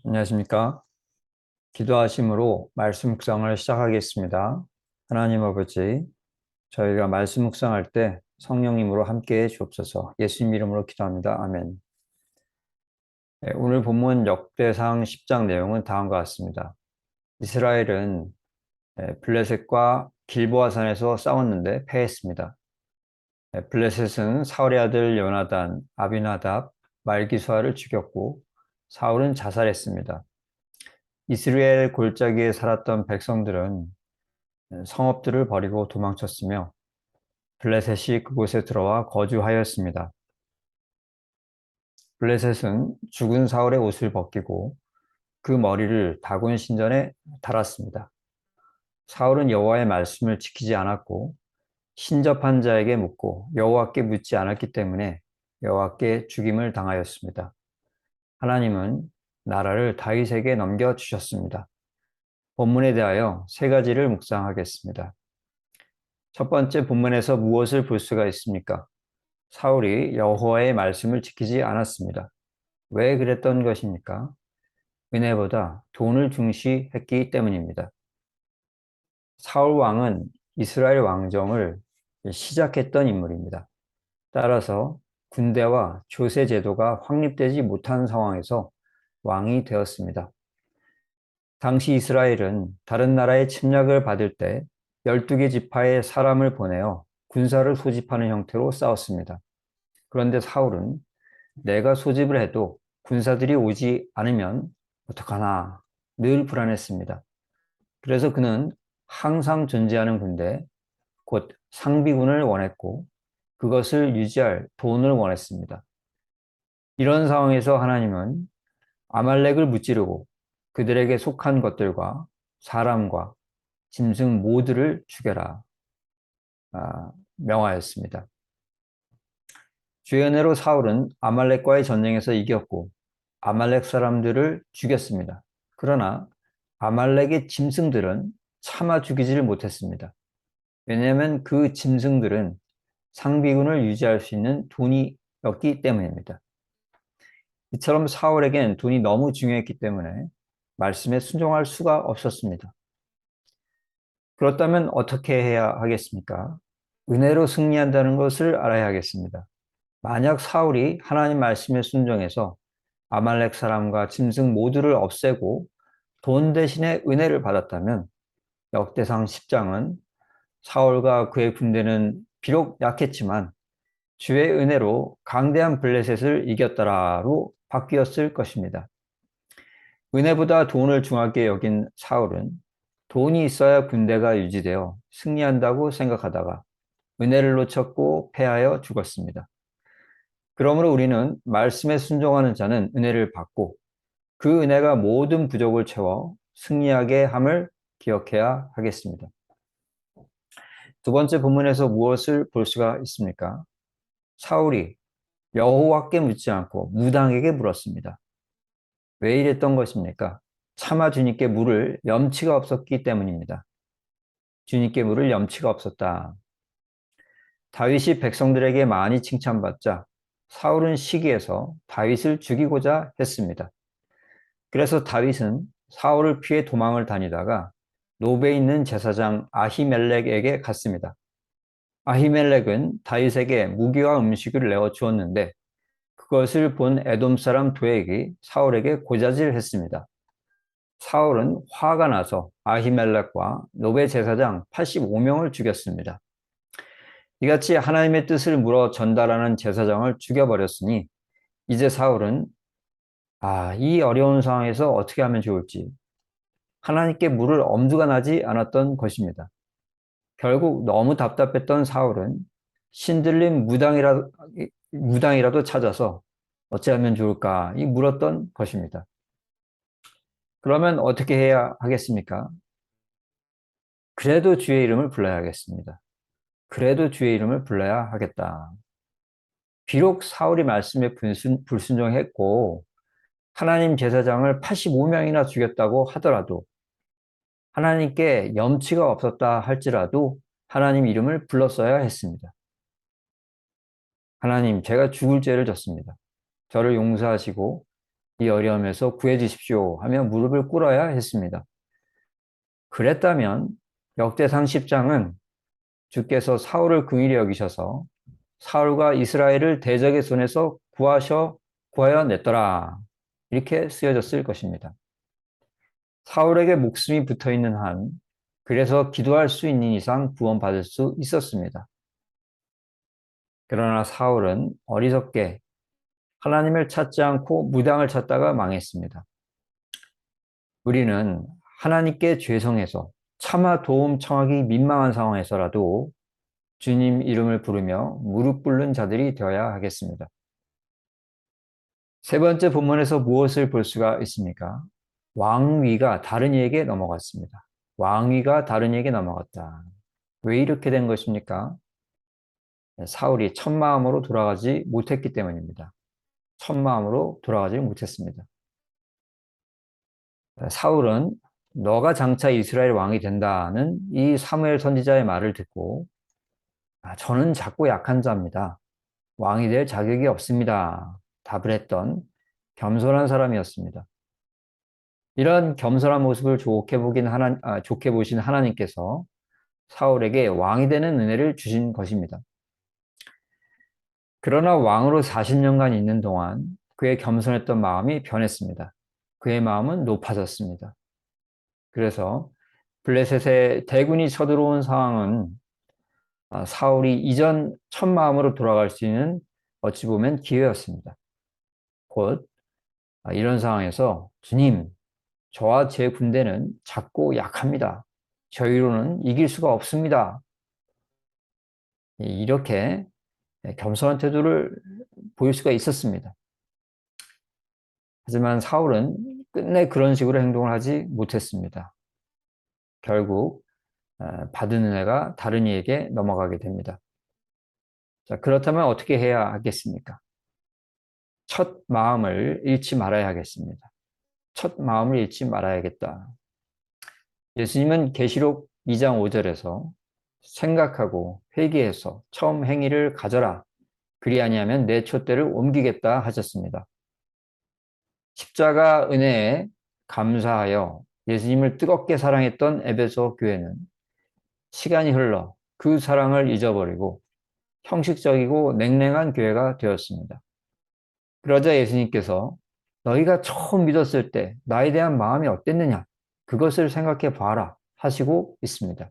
안녕하십니까? 기도하심으로 말씀 묵상을 시작하겠습니다. 하나님 아버지, 저희가 말씀 묵상할 때 성령님으로 함께해 주옵소서. 예수님 이름으로 기도합니다. 아멘. 네, 오늘 본문 역대상 10장 내용은 다음과 같습니다. 이스라엘은 블레셋과 길보아산에서 싸웠는데 패했습니다. 블레셋은 사울의 아들 요나단, 아비나답, 말기수아를 죽였고 사울은 자살했습니다. 이스라엘 골짜기에 살았던 백성들은 성읍들을 버리고 도망쳤으며 블레셋이 그곳에 들어와 거주하였습니다. 블레셋은 죽은 사울의 옷을 벗기고 그 머리를 다곤 신전에 달았습니다. 사울은 여호와의 말씀을 지키지 않았고 신접한 자에게 묻고 여호와께 묻지 않았기 때문에 여호와께 죽임을 당하였습니다. 하나님은 나라를 다윗에게 넘겨주셨습니다. 본문에 대하여 세 가지를 묵상하겠습니다. 첫 번째, 본문에서 무엇을 볼 수가 있습니까? 사울이 여호와의 말씀을 지키지 않았습니다. 왜 그랬던 것입니까? 은혜보다 돈을 중시했기 때문입니다. 사울 왕은 이스라엘 왕정을 시작했던 인물입니다. 따라서 군대와 조세 제도가 확립되지 못한 상황에서 왕이 되었습니다. 당시 이스라엘은 다른 나라의 침략을 받을 때 12개 지파의 사람을 보내어 군사를 소집하는 형태로 싸웠습니다. 그런데 사울은 내가 소집을 해도 군사들이 오지 않으면 어떡하나 늘 불안했습니다. 그래서 그는 항상 존재하는 군대, 곧 상비군을 원했고 그것을 유지할 돈을 원했습니다. 이런 상황에서 하나님은 아말렉을 무찌르고 그들에게 속한 것들과 사람과 짐승 모두를 죽여라 명하였습니다. 주의 은혜로 사울은 아말렉과의 전쟁에서 이겼고 아말렉 사람들을 죽였습니다. 그러나 아말렉의 짐승들은 차마 죽이지를 못했습니다. 왜냐하면 그 짐승들은 상비군을 유지할 수 있는 돈이었기 때문입니다. 이처럼 사울에겐 돈이 너무 중요했기 때문에 말씀에 순종할 수가 없었습니다. 그렇다면 어떻게 해야 하겠습니까? 은혜로 승리한다는 것을 알아야 하겠습니다. 만약 사울이 하나님 말씀에 순종해서 아말렉 사람과 짐승 모두를 없애고 돈 대신에 은혜를 받았다면 역대상 10장은 사울과 그의 군대는 비록 약했지만 주의 은혜로 강대한 블레셋을 이겼더라로 바뀌었을 것입니다. 은혜보다 돈을 중하게 여긴 사울은 돈이 있어야 군대가 유지되어 승리한다고 생각하다가 은혜를 놓쳤고 패하여 죽었습니다. 그러므로 우리는 말씀에 순종하는 자는 은혜를 받고 그 은혜가 모든 부족을 채워 승리하게 함을 기억해야 하겠습니다. 두 번째 본문에서 무엇을 볼 수가 있습니까? 사울이 여호와께 묻지 않고 무당에게 물었습니다. 왜 이랬던 것입니까? 차마 주님께 물을 염치가 없었기 때문입니다. 주님께 물을 염치가 없었다. 다윗이 백성들에게 많이 칭찬받자 사울은 시기해서 다윗을 죽이고자 했습니다. 그래서 다윗은 사울을 피해 도망을 다니다가 노베에 있는 제사장 아히멜렉에게 갔습니다. 아히멜렉은 다윗에게 무기와 음식을 내어 주었는데 그것을 본 에돔 사람 도액이 사울에게 고자질했습니다. 사울은 화가 나서 아히멜렉과 노베 제사장 85명을 죽였습니다. 이같이 하나님의 뜻을 물어 전달하는 제사장을 죽여버렸으니 이제 사울은 이 어려운 상황에서 어떻게 하면 좋을지 하나님께 물을 엄두가 나지 않았던 것입니다. 결국 너무 답답했던 사울은 신들린 무당이라도 찾아서 어찌하면 좋을까 물었던 것입니다. 그러면 어떻게 해야 하겠습니까? 그래도 주의 이름을 불러야 하겠습니다. 그래도 주의 이름을 불러야 하겠다. 비록 사울이 말씀에 불순종했고 하나님 제사장을 85명이나 죽였다고 하더라도 하나님께 염치가 없었다 할지라도 하나님 이름을 불렀어야 했습니다. 하나님, 제가 죽을 죄를 졌습니다. 저를 용서하시고 이 어려움에서 구해 주십시오 하며 무릎을 꿇어야 했습니다. 그랬다면 역대상 10장은 주께서 사울을 긍휼히 여기셔서 사울과 이스라엘을 대적의 손에서 구하여 냈더라. 이렇게 쓰여졌을 것입니다. 사울에게 목숨이 붙어 있는 한, 그래서 기도할 수 있는 이상 구원받을 수 있었습니다. 그러나 사울은 어리석게 하나님을 찾지 않고 무당을 찾다가 망했습니다. 우리는 하나님께 죄송해서 차마 도움 청하기 민망한 상황에서라도 주님 이름을 부르며 무릎 꿇는 자들이 되어야 하겠습니다. 세 번째 본문에서 무엇을 볼 수가 있습니까? 왕위가 다른 이에게 넘어갔습니다. 왕위가 다른 이에게 넘어갔다. 왜 이렇게 된 것입니까? 사울이 첫 마음으로 돌아가지 못했기 때문입니다. 첫 마음으로 돌아가지 못했습니다. 사울은 너가 장차 이스라엘 왕이 된다는 이 사무엘 선지자의 말을 듣고 저는 작고 약한 자입니다. 왕이 될 자격이 없습니다. 답을 했던 겸손한 사람이었습니다. 이런 겸손한 모습을 좋게 보신 하나님께서 사울에게 왕이 되는 은혜를 주신 것입니다. 그러나 왕으로 40년간 있는 동안 그의 겸손했던 마음이 변했습니다. 그의 마음은 높아졌습니다. 그래서 블레셋의 대군이 쳐들어온 상황은 사울이 이전 첫 마음으로 돌아갈 수 있는 어찌 보면 기회였습니다. 곧 이런 상황에서 주님, 저와 제 군대는 작고 약합니다. 저희로는 이길 수가 없습니다. 이렇게 겸손한 태도를 보일 수가 있었습니다. 하지만 사울은 끝내 그런 식으로 행동을 하지 못했습니다. 결국 받은 은혜가 다른 이에게 넘어가게 됩니다. 자, 그렇다면 어떻게 해야 하겠습니까? 첫 마음을 잃지 말아야 하겠습니다. 첫 마음을 잃지 말아야겠다. 예수님은 계시록 2장 5절에서 생각하고 회개해서 처음 행위를 가져라. 그리 아니하면 내 촛대를 옮기겠다 하셨습니다. 십자가 은혜에 감사하여 예수님을 뜨겁게 사랑했던 에베소 교회는 시간이 흘러 그 사랑을 잊어버리고 형식적이고 냉랭한 교회가 되었습니다. 그러자 예수님께서 너희가 처음 믿었을 때 나에 대한 마음이 어땠느냐? 그것을 생각해 봐라 하시고 있습니다.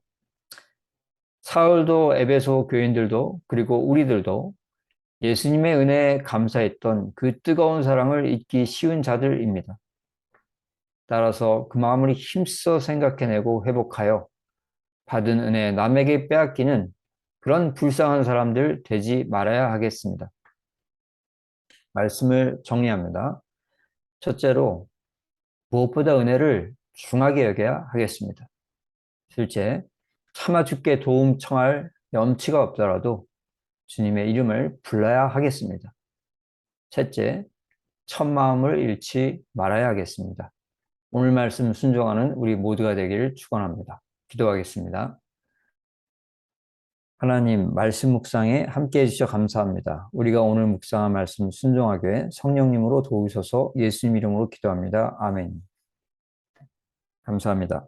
사울도 에베소 교인들도 그리고 우리들도 예수님의 은혜에 감사했던 그 뜨거운 사랑을 잊기 쉬운 자들입니다. 따라서 그 마음을 힘써 생각해내고 회복하여 받은 은혜 남에게 빼앗기는 그런 불쌍한 사람들 되지 말아야 하겠습니다. 말씀을 정리합니다. 첫째로 무엇보다 은혜를 중하게 여겨야 하겠습니다. 둘째, 차마 죽게 도움 청할 염치가 없더라도 주님의 이름을 불러야 하겠습니다. 셋째, 첫 마음을 잃지 말아야 하겠습니다. 오늘 말씀 순종하는 우리 모두가 되기를 축원합니다. 기도하겠습니다. 하나님, 말씀 묵상에 함께해 주셔 감사합니다. 우리가 오늘 묵상한 말씀 순종하게 성령님으로 도우셔서 예수님 이름으로 기도합니다. 아멘. 감사합니다.